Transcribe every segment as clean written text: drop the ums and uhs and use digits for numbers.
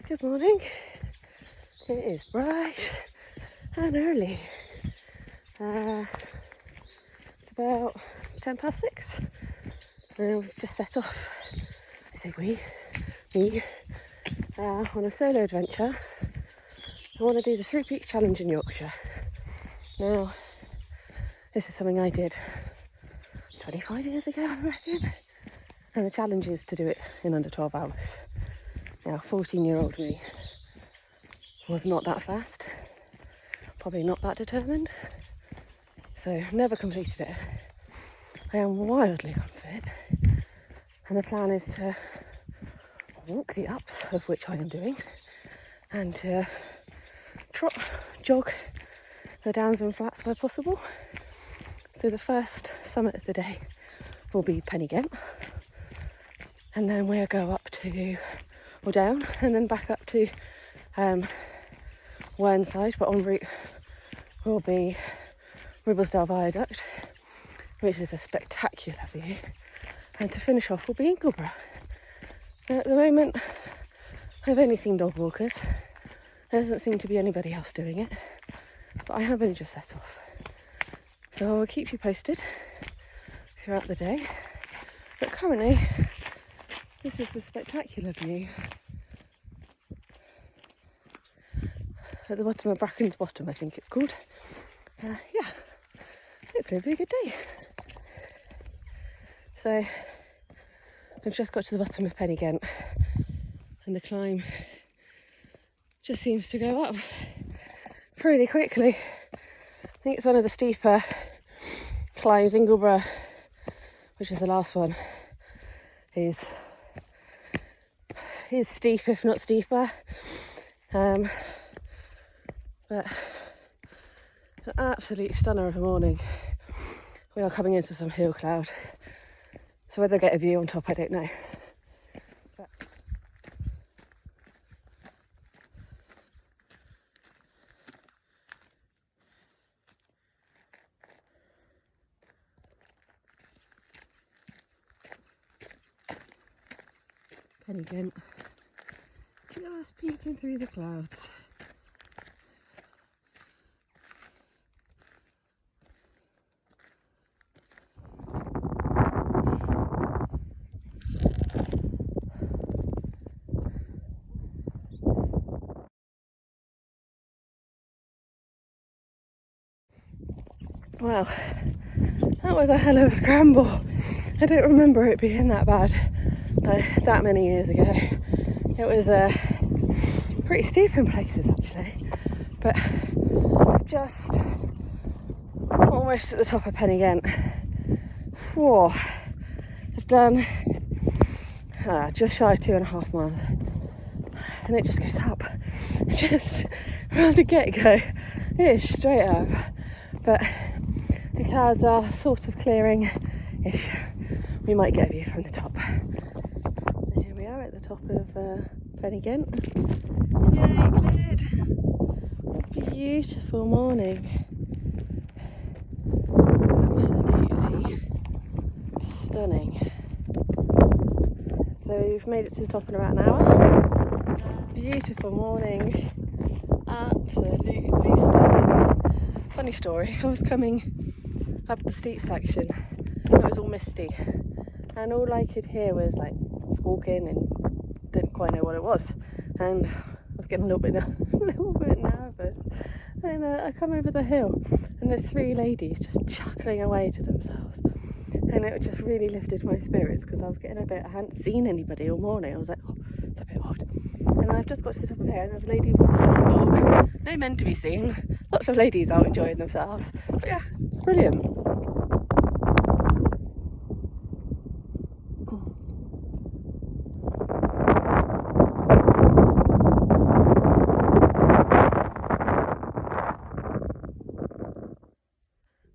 Good morning. It is bright and early. It's about 6:10 and we've just set off, I say me, on a solo adventure. I want to do the 3 Peaks Challenge in Yorkshire. Now, this is something I did 25 years ago, I reckon, and the challenge is to do it in under 12 hours. Now, 14-year-old me was not that fast, probably not that determined, so never completed it. I am wildly unfit, and the plan is to walk the ups, of which I am doing, and to trot, jog the downs and flats where possible. So the first summit of the day will be Pen-y-Ghent, and then we'll go up to, or down, and then back up to Whernside, but en route will be Ribblesdale Viaduct, which is a spectacular view, and to finish off will be Ingleborough. Now, at the moment, I've only seen dog walkers. There doesn't seem to be anybody else doing it, but I have only just set off. So I'll keep you posted throughout the day. But currently, this is the spectacular view at the bottom of Bracken's Bottom, I think it's called. Yeah, hopefully it'll be a good day. So I've just got to the bottom of Pen-y-Ghent, and the climb just seems to go up pretty quickly. I think it's one of the steeper climbs. Ingleborough, which is the last one, is steep, if not steeper. But an absolute stunner of a morning. We are coming into some hill cloud, so whether I get a view on top, I don't know. But Pen-y-Ghent, just peeking through the clouds. Well, that was a hell of a scramble. I don't remember it being that bad that many years ago. It was pretty steep in places actually, but just almost at the top of Pen-y-Ghent. Whoa, I've done just shy of 2.5 miles, and it just goes up. Just from the get-go, it is straight up. But the clouds are sort of clearing-ish. We might get a view from the top. And here we are at the top of Pen-y-Ghent. Yay, cleared! What a beautiful morning. Absolutely stunning. So we've made it to the top in about an hour. Beautiful morning. Absolutely stunning. Funny story, I was coming up the steep section, it was all misty, and all I could hear was like squawking and didn't quite know what it was, and I was getting a little bit nervous. And I come over the hill and there's 3 ladies just chuckling away to themselves, and it just really lifted my spirits because I was getting a bit, I hadn't seen anybody all morning. I was like, oh, it's a bit odd. And I've just got to the top of here and there's a lady walking a dog, no men to be seen. Lots of ladies out enjoying themselves. But yeah, brilliant.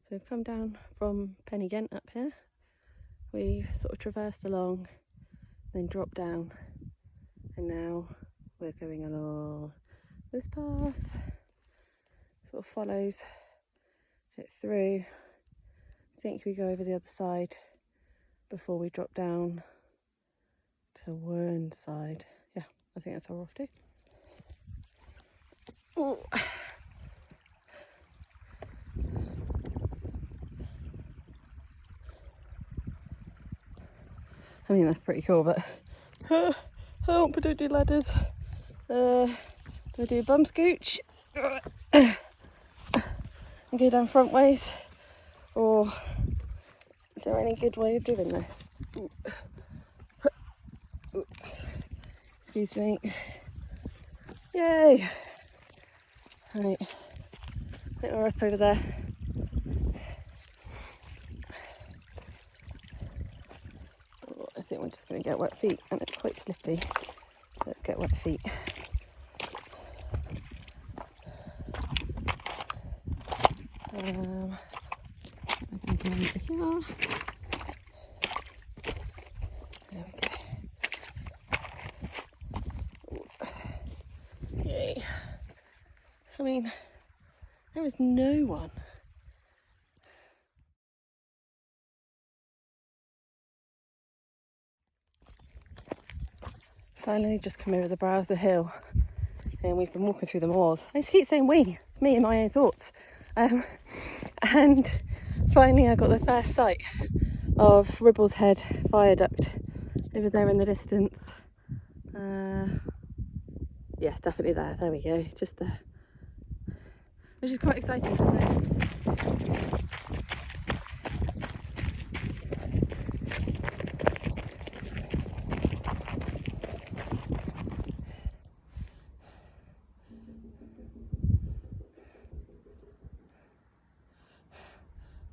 So we've come down from Pen-y-Ghent up here. We've sort of traversed along, then dropped down, and now we're going along this path. Sort of follows it through. I think we go over the other side before we drop down to Whernside. Yeah, I think that's how we're off to. Ooh. I mean, that's pretty cool, but I don't do ladders. I do bum scooch and go down front ways, or is there any good way of doing this? Ooh. Ooh. Excuse me. Yay! Right, I think we're up over there. Oh, I think we're just going to get wet feet, and it's quite slippy. Let's get wet feet. I can go over here. There we go. Ooh. Yay. I mean, there is no one. Finally just come over the brow of the hill, and we've been walking through the moors. I just keep saying we, it's me and my own thoughts. And finally I got the first sight of Ribble's Head Viaduct over there in the distance. Yeah, definitely there. There we go, just there. Which is quite exciting, isn't it?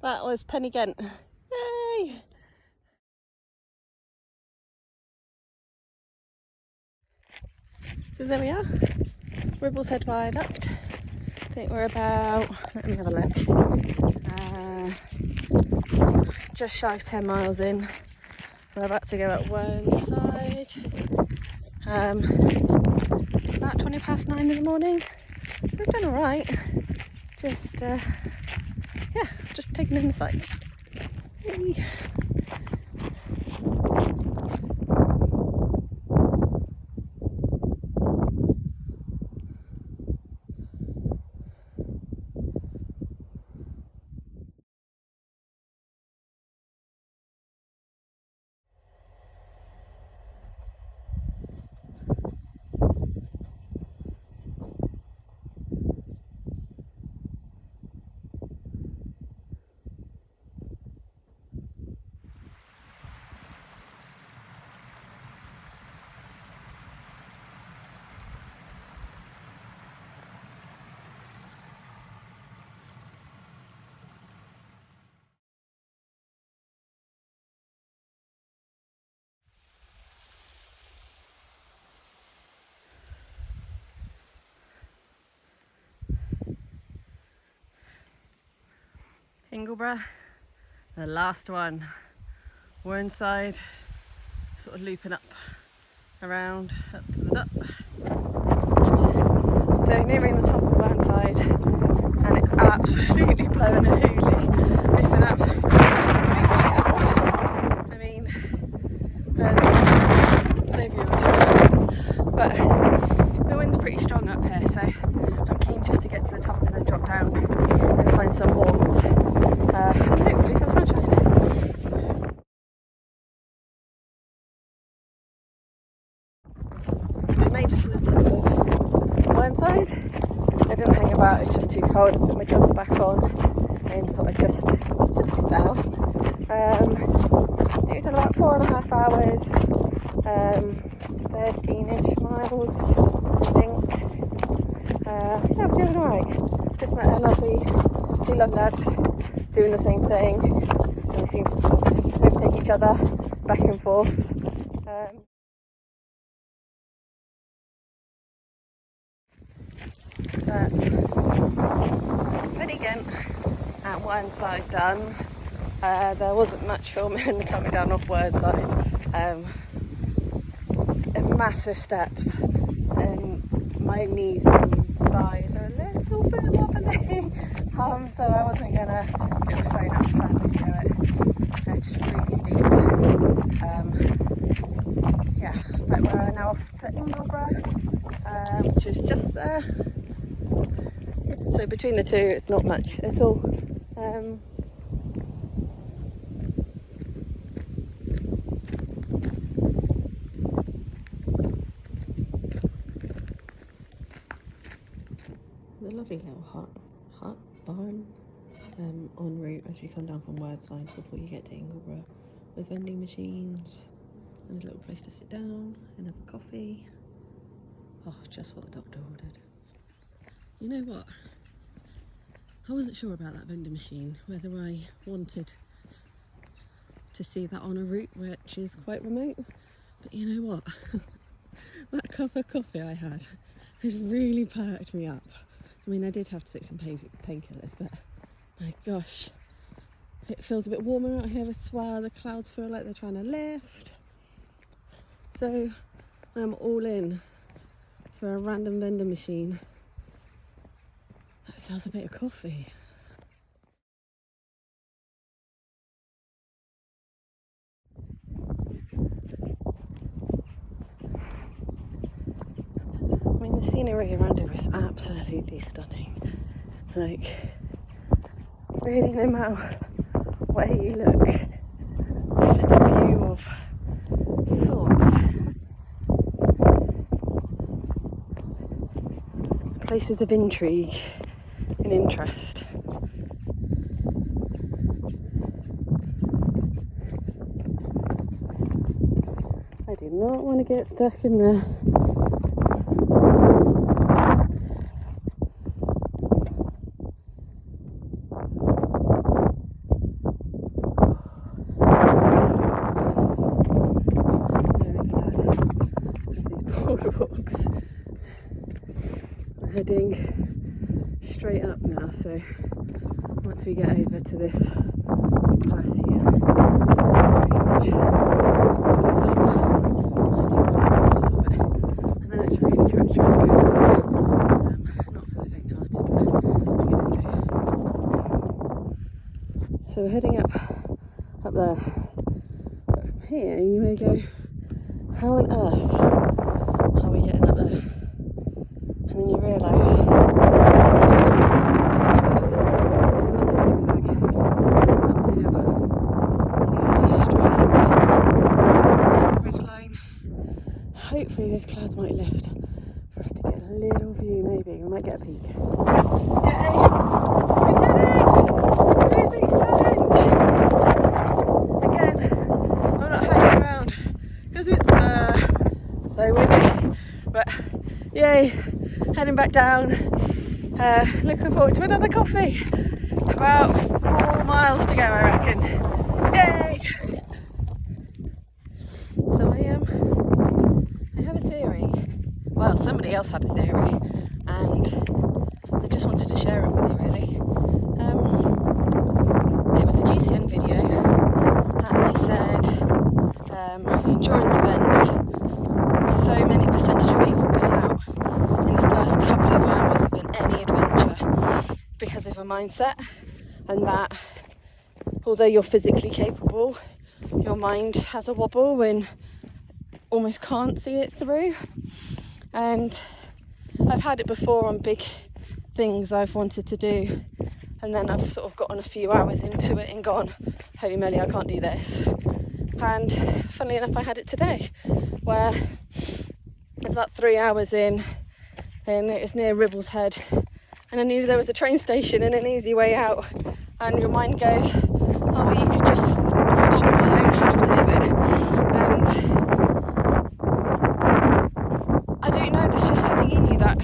That was Pen-y-Ghent. Yay! So there we are, Ribble's Head Viaduct. I think we're about, let me have a look, just shy of 10 miles in. We're about to go up Whernside. It's about 20 past 9 in the morning. We've done alright. Just, yeah, just taking in the sights. Yay. Ingleborough, the last one. Whernside, sort of looping up around up to the top. So nearing the top of Whernside, and it's absolutely blowing a hoolie. Listen up, it's probably right up. I mean, there's no view at all, but the wind's pretty strong up here, so I'm keen just to get to the top and then drop down and find some warmth, and hopefully some sunshine. We made it to the top of Whernside. I didn't hang about, it's just too cold. I put my jumper back on and thought I'd just get down. We've done about 4.5 hours, 13-ish miles, I think. Yeah, we're doing alright. Just met two lovely lads doing the same thing, and we seem to sort of overtake each other back and forth. That's Pen-y-Ghent at Whernside done. There wasn't much filming coming down off Whernside. Massive steps, and my knees and thighs are a little bit wobbly. So I wasn't gonna get my phone out to try and video it. Just really steep. Yeah, but we're now off to Ingleborough, which is just there. So between the two, it's not much at all. There's a lovely little hut barn en route as you come down from Whernside before you get to Ingleborough, with vending machines and a little place to sit down and have a coffee. Oh, just what the doctor ordered. You know what? I wasn't sure about that vending machine, whether I wanted to see that on a route which is quite remote. But you know what? That cup of coffee I had has really perked me up. I mean, I did have to take some painkillers, but my gosh, it feels a bit warmer out here as well. The clouds feel like they're trying to lift. So I'm all in for a random vending machine that sells a bit of coffee. I mean, the scenery around here is absolutely stunning. Like, really, no matter where you look, it's just a view of sorts. Places of intrigue and interest. I do not want to get stuck in there. We're heading straight up now, so once we get over to this path here, pretty much goes up, I think, a little bit, and then it's really treacherous going up. Not for the faint-hearted, but we'll give it a go. So we're heading up there. But from here you may go, how on earth are we getting up there? And then you realise it starts to zigzag up the hill. So you're straight up the ridge line. Hopefully this cloud might lift for us to get a little view, maybe. We might get a peek. Yay! We did it! Great big challenge! Again, I'm not hanging around because it's so windy. But yay! Heading back down, looking forward to another coffee. About 4 miles to go, I reckon. Yay! So I have a theory. Well, somebody else had a theory, and I just wanted to share it with you, really. It was a GCN video, and they said endurance events, so many percentage of people pull out in the first couple of hours of any adventure because of a mindset, and that although you're physically capable, your mind has a wobble and almost can't see it through. And I've had it before on big things I've wanted to do, and then I've sort of gotten a few hours into it and gone, holy moly, I can't do this. And funnily enough, I had it today, where it's about 3 hours in, and it was near Ribble's Head, and I knew there was a train station and an easy way out, and your mind goes, oh, well, you could just stop, you don't have to do it. And I don't know, there's just something in you that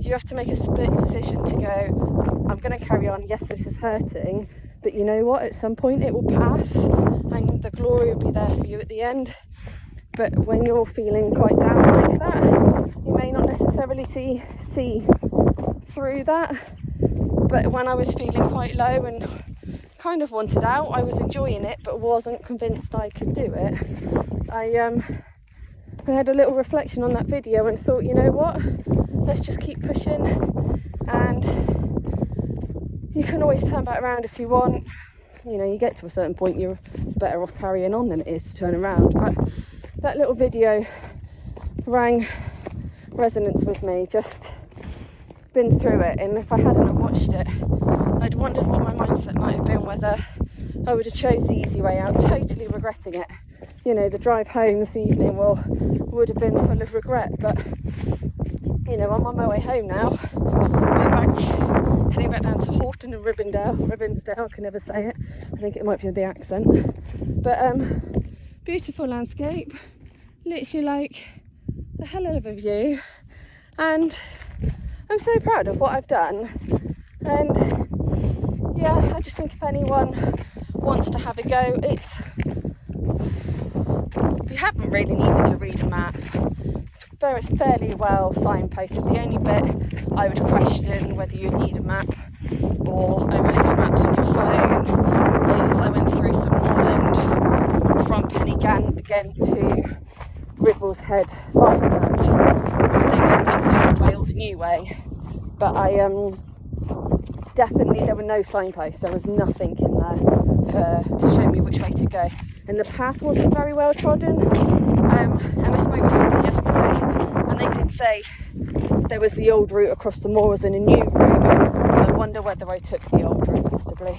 you have to make a split decision to go, I'm going to carry on, yes, this is hurting, but you know what, at some point it will pass and the glory will be there for you at the end. But when you're feeling quite down like that, you may not necessarily see through that. But when I was feeling quite low and kind of wanted out, I was enjoying it but wasn't convinced I could do it. I had a little reflection on that video and thought, you know what, let's just keep pushing, and you can always turn back around if you want. You know, you get to a certain point, it's better off carrying on than it is to turn around. But that little video rang resonance with me, just been through it, and if I hadn't have watched it, I'd wondered what my mindset might have been, whether I would have chose the easy way out, totally regretting it. You know, the drive home this evening would have been full of regret, but you know, I'm on my way home now. Heading back down to Horton and Ribbonsdale, I can never say it. I think it might be the accent. But beautiful landscape, literally like a hell of a view, and I'm so proud of what I've done. And yeah, I just think if anyone wants to have a go, you haven't really needed to read a map. It's fairly well signposted. The only bit I would question whether you need a map or OS maps on your phone is I went through some moorland from Pen-y-Ghent again to Ribble's Head Viaduct. I don't know if that's the old way or the new way, but definitely there were no signposts. There was nothing in there to show me which way to go, and the path wasn't very well trodden. And I spoke with somebody yesterday, and they did say there was the old route across the moors and a new route, so I wonder whether I took the old route possibly.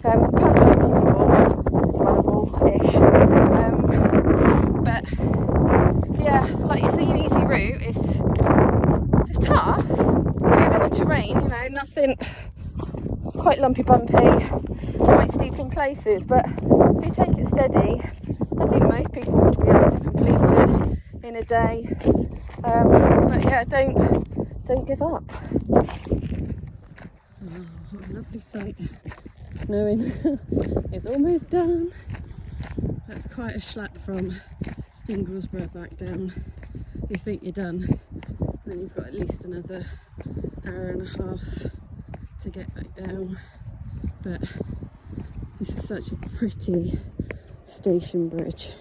Perfectly walkable, runnable-ish, but yeah, like it's an easy route. It's tough, given the terrain, you know, nothing. It's quite lumpy, bumpy, quite steep in places, but if you take it steady, I think most people would be able to complete it in a day. But yeah, don't give up. Oh, what a lovely sight. Knowing it's almost done. That's quite a schlep from Ingleborough back down. You think you're done, and then you've got at least another hour and a half to get back down. But this is such a pretty station bridge.